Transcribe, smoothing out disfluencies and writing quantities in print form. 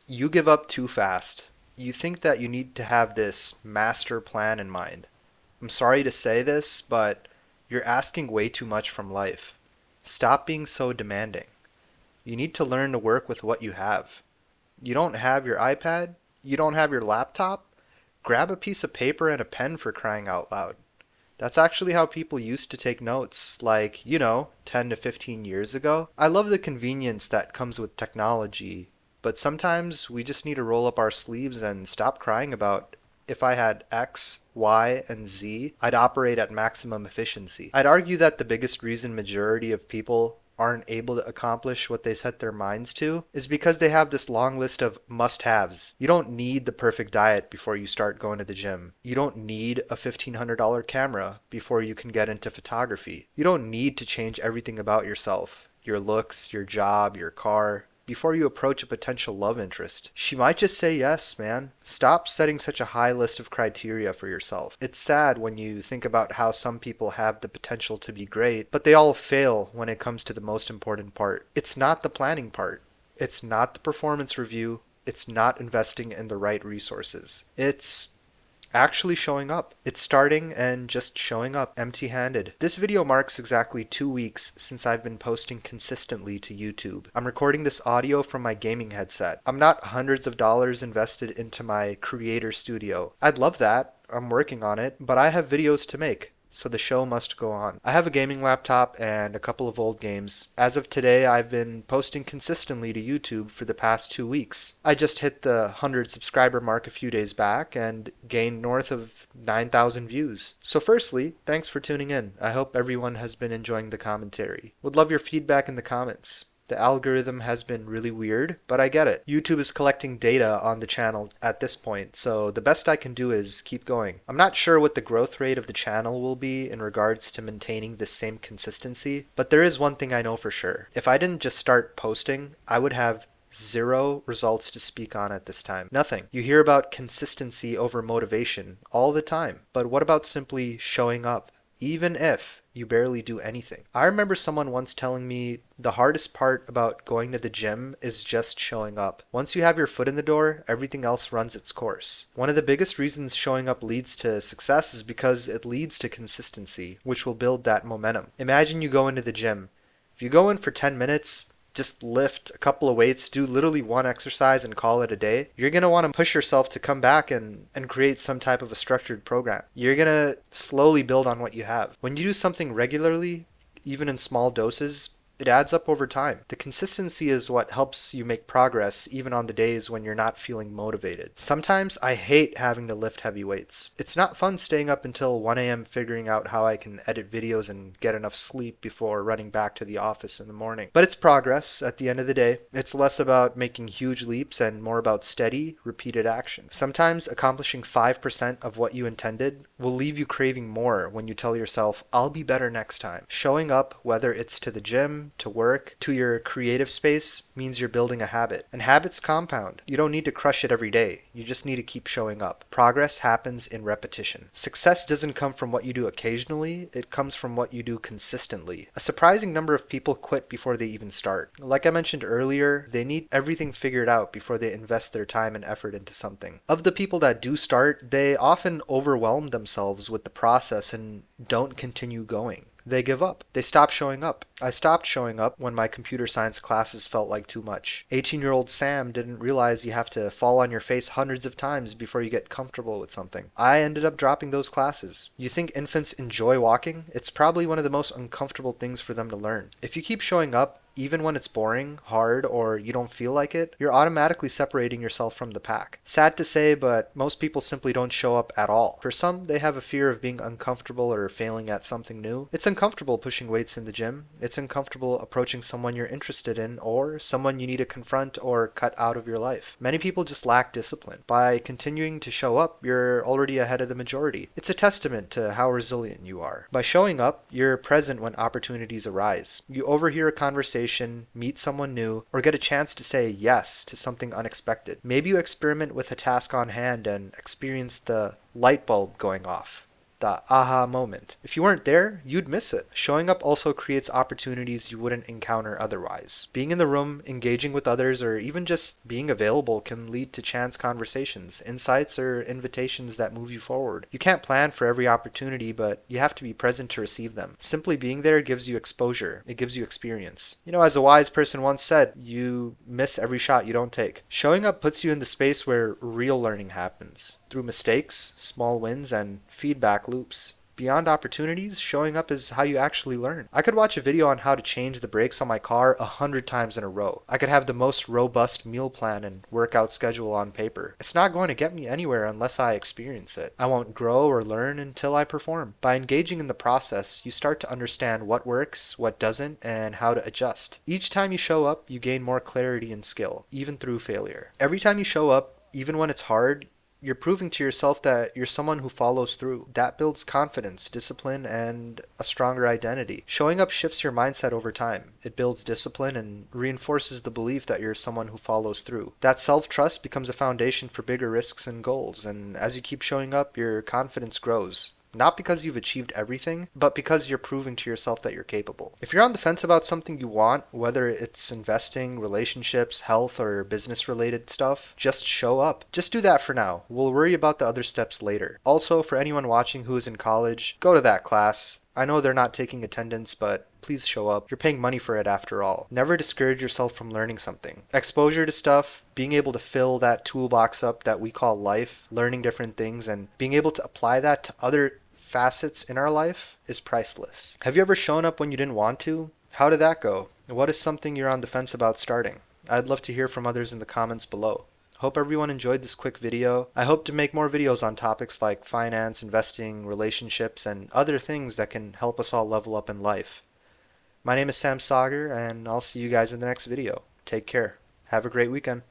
You give up too fast. You think that you need to have this master plan in mind. I'm sorry to say this, but you're asking way too much from life. Stop being so demanding. You need to learn to work with what you have. You don't have your iPad? You don't have your laptop? Grab a piece of paper and a pen for crying out loud. That's actually how people used to take notes, like, 10 to 15 years ago. I love the convenience that comes with technology, but sometimes we just need to roll up our sleeves and stop crying about if I had X, Y, and Z, I'd operate at maximum efficiency. I'd argue that the biggest reason majority of people aren't able to accomplish what they set their minds to is because they have this long list of must-haves. You don't need the perfect diet before you start going to the gym. You don't need a $1,500 camera before you can get into photography. You don't need to change everything about yourself, your looks, your job, your car, before you approach a potential love interest. She might just say yes, man. Stop setting such a high list of criteria for yourself. It's sad when you think about how some people have the potential to be great, but they all fail when it comes to the most important part. It's not the planning part. It's not the performance review. It's not investing in the right resources. It's actually showing up. It's starting and just showing up empty-handed. This video marks exactly 2 weeks since I've been posting consistently to YouTube. I'm recording this audio from my gaming headset. I'm not hundreds of dollars invested into my creator studio. I'd love that. I'm working on it, but I have videos to make. So the show must go on. I have a gaming laptop and a couple of old games. As of today, I've been posting consistently to YouTube for the past 2 weeks. I just hit the 100 subscriber mark a few days back and gained north of 9,000 views. So firstly, thanks for tuning in. I hope everyone has been enjoying the commentary. Would love your feedback in the comments. The algorithm has been really weird, but I get it. YouTube is collecting data on the channel at this point, so the best I can do is keep going. I'm not sure what the growth rate of the channel will be in regards to maintaining the same consistency, but there is one thing I know for sure. If I didn't just start posting, I would have zero results to speak on at this time. Nothing. You hear about consistency over motivation all the time, but what about simply showing up? Even if you barely do anything. I remember someone once telling me the hardest part about going to the gym is just showing up. Once you have your foot in the door, everything else runs its course. One of the biggest reasons showing up leads to success is because it leads to consistency, which will build that momentum. Imagine you go into the gym. If you go in for 10 minutes, just lift a couple of weights, do literally one exercise and call it a day, you're going to want to push yourself to come back and create some type of a structured program. You're going to slowly build on what you have. When you do something regularly, even in small doses, it adds up over time. The consistency is what helps you make progress even on the days when you're not feeling motivated. Sometimes I hate having to lift heavy weights. It's not fun staying up until 1 a.m. figuring out how I can edit videos and get enough sleep before running back to the office in the morning. But it's progress at the end of the day. It's less about making huge leaps and more about steady, repeated action. Sometimes accomplishing 5% of what you intended will leave you craving more when you tell yourself, I'll be better next time. Showing up, whether it's to the gym, to work, to your creative space, means you're building a habit. And habits compound. You don't need to crush it every day. You just need to keep showing up. Progress happens in repetition. Success doesn't come from what you do occasionally, it comes from what you do consistently. A surprising number of people quit before they even start. Like I mentioned earlier, they need everything figured out before they invest their time and effort into something. Of the people that do start, they often overwhelm themselves with the process and don't continue going. They give up. They stop showing up. I stopped showing up when my computer science classes felt like too much. 18-year-old Sam didn't realize you have to fall on your face hundreds of times before you get comfortable with something. I ended up dropping those classes. You think infants enjoy walking? It's probably one of the most uncomfortable things for them to learn. If you keep showing up, even when it's boring, hard, or you don't feel like it, you're automatically separating yourself from the pack. Sad to say, but most people simply don't show up at all. For some, they have a fear of being uncomfortable or failing at something new. It's uncomfortable pushing weights in the gym. It's uncomfortable approaching someone you're interested in or someone you need to confront or cut out of your life. Many people just lack discipline. By continuing to show up, you're already ahead of the majority. It's a testament to how resilient you are. By showing up, you're present when opportunities arise. You overhear a conversation, meet someone new, or get a chance to say yes to something unexpected. Maybe you experiment with a task on hand and experience the light bulb going off. the aha moment. If you weren't there, you'd miss it. Showing up also creates opportunities you wouldn't encounter otherwise. Being in the room, engaging with others, or even just being available can lead to chance conversations, insights, or invitations that move you forward. You can't plan for every opportunity, but you have to be present to receive them. Simply being there gives you exposure. It gives you experience. You know, as a wise person once said, you miss every shot you don't take. Showing up puts you in the space where real learning happens. Through mistakes, small wins, and feedback loops. Beyond opportunities, showing up is how you actually learn. I could watch a video on how to change the brakes on my car 100 times in a row. I could have the most robust meal plan and workout schedule on paper. It's not going to get me anywhere unless I experience it. I won't grow or learn until I perform. By engaging in the process, you start to understand what works, what doesn't, and how to adjust. Each time you show up, you gain more clarity and skill, even through failure. Every time you show up, even when it's hard, you're proving to yourself that you're someone who follows through. That builds confidence, discipline, and a stronger identity. Showing up shifts your mindset over time. It builds discipline and reinforces the belief that you're someone who follows through. That self-trust becomes a foundation for bigger risks and goals, and as you keep showing up, your confidence grows. Not because you've achieved everything, but because you're proving to yourself that you're capable. If you're on the fence about something you want, whether it's investing, relationships, health, or business related stuff, just show up. Just do that for now. We'll worry about the other steps later. Also, for anyone watching who is in college, go to that class. I know they're not taking attendance, but please show up. You're paying money for it after all. Never discourage yourself from learning something. Exposure to stuff, being able to fill that toolbox up that we call life, learning different things, and being able to apply that to other facets in our life is priceless. Have you ever shown up when you didn't want to? How did that go? What is something you're on the fence about starting? I'd love to hear from others in the comments below. Hope everyone enjoyed this quick video. I hope to make more videos on topics like finance, investing, relationships, and other things that can help us all level up in life. My name is Sam Sagar, and I'll see you guys in the next video. Take care. Have a great weekend.